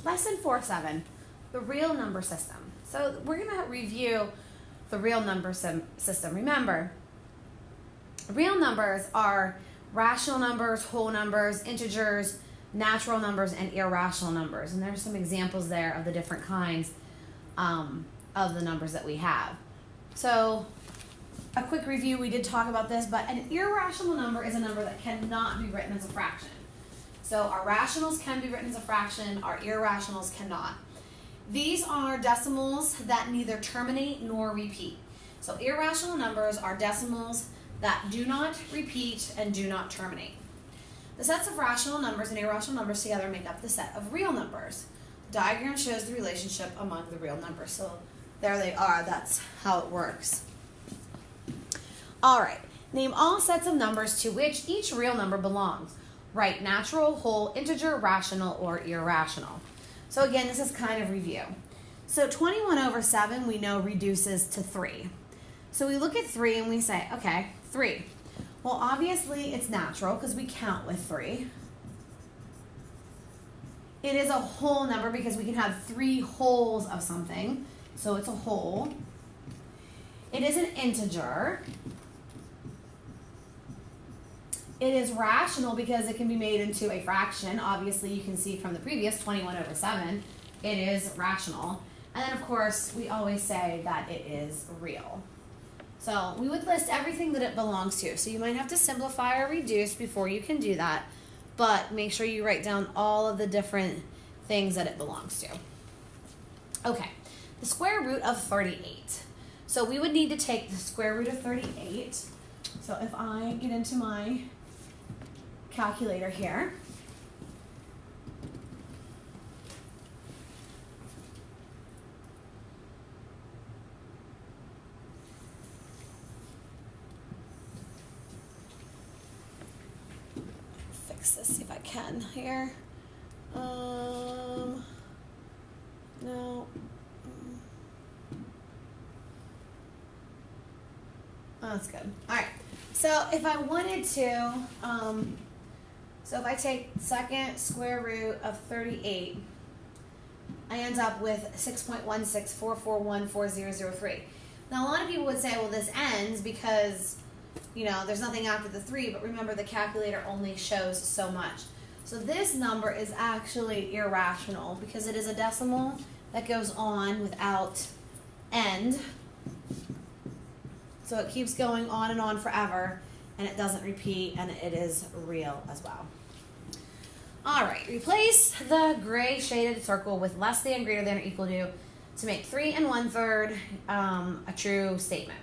Lesson 4.7, the real number system. So we're going to review the real number system. Remember, real numbers are rational numbers, whole numbers, integers, natural numbers, and irrational numbers. And there's some examples there of the different kinds of the numbers that we have. So a quick review, we did talk about this, but an irrational number is a number that cannot be written as a fraction. So our rationals can be written as a fraction, our irrationals cannot. These are decimals that neither terminate nor repeat. So irrational numbers are decimals that do not repeat and do not terminate. The sets of rational numbers and irrational numbers together make up the set of real numbers. The diagram shows the relationship among the real numbers. So there they are, that's how it works. All right, name all sets of numbers to which each real number belongs. Write natural, whole, integer, rational, or irrational. So again, this is kind of review. So 21/7 we know reduces to 3. So we look at 3 and we say, okay, 3. Well, obviously it's natural because we count with 3. It is a whole number because we can have 3 wholes of something. So it's a whole. It is an integer. It is rational because it can be made into a fraction. Obviously, you can see from the previous 21/7, it is rational. And then, of course, we always say that it is real. So we would list everything that it belongs to. So you might have to simplify or reduce before you can do that. But make sure you write down all of the different things that it belongs to. Okay, the square root of 38. So we would need to take the square root of 38. So if I get into my calculator here. Fix this, see if I can here. No. Oh, that's good. All right. So if I wanted to, so if I take second square root of 38, I end up with 6.164414003. Now, a lot of people would say, well, this ends because, you know, there's nothing after the 3, but remember the calculator only shows so much. So this number is actually irrational because it is a decimal that goes on without end. So it keeps going on and on forever, and it doesn't repeat, and it is real as well. All right, replace the gray shaded circle with less than, greater than, or equal to make 3 1/3 a true statement.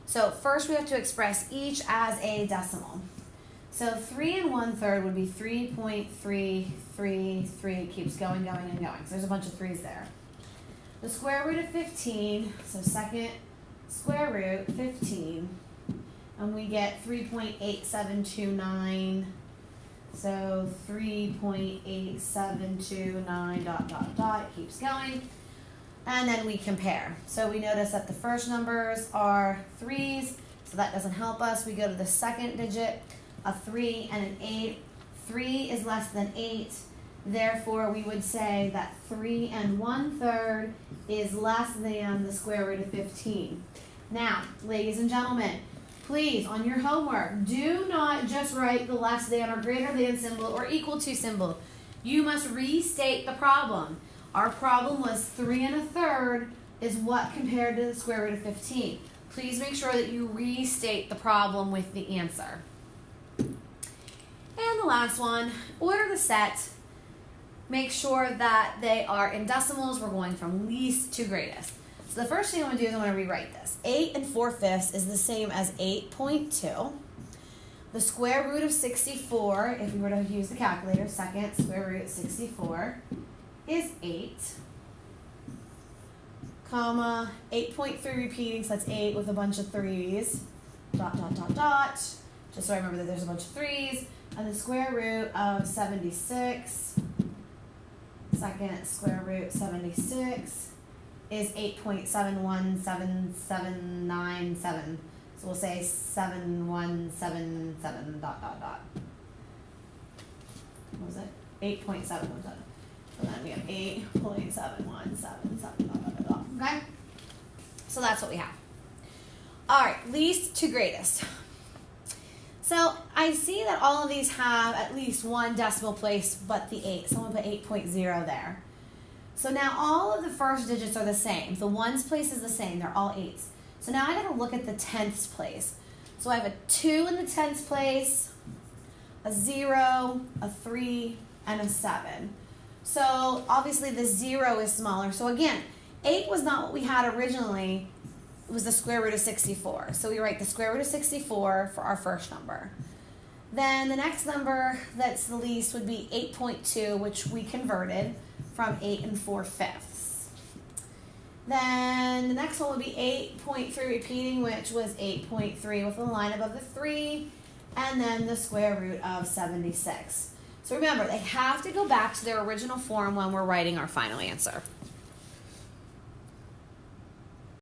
So first we have to express each as a decimal. So 3 1/3 would be 3.333. It keeps going, going, and going. So there's a bunch of 3's there. The square root of 15, so second square root 15, and we get 3.8729. So 3.8729 ... It keeps going. And then we compare. So we notice that the first numbers are 3's, so that doesn't help us. We go to the second digit, a 3 and an 8. 3 is less than 8. Therefore, we would say that 3 1/3 is less than the square root of 15. Now, ladies and gentlemen, please, on your homework, do not just write the less than or greater than symbol or equal to symbol. You must restate the problem. Our problem was 3 1/3 is what compared to the square root of 15. Please make sure that you restate the problem with the answer. And the last one, order the set. Make sure that they are in decimals. We're going from least to greatest. So the first thing I'm going to do is I'm going to rewrite this. 8 4/5 is the same as 8.2. The square root of 64, if we were to use the calculator, second square root of 64 is 8, comma, 8.3 repeating, so that's 8 with a bunch of 3's, ... just so I remember that there's a bunch of 3's, and the square root of 76, second square root 76, is 8.717797. So we'll say 7177 ... What was it? 8.717. So then we have 8.7177, okay? So that's what we have. All right, least to greatest. So I see that all of these have at least one decimal place but the 8. Someone put 8.0 there. So now all of the first digits are the same. The ones place is the same. They're all 8s. So now I got to look at the tenths place. So I have a 2 in the tenths place, a 0, a 3, and a 7. So obviously the 0 is smaller. So again, 8 was not what we had originally. It was the square root of 64. So we write the square root of 64 for our first number. Then the next number that's the least would be 8.2, which we converted from 8 4/5. Then the next one would be 8.3 repeating, which was 8.3 with a line above the 3, and then the square root of 76. So remember, they have to go back to their original form when we're writing our final answer.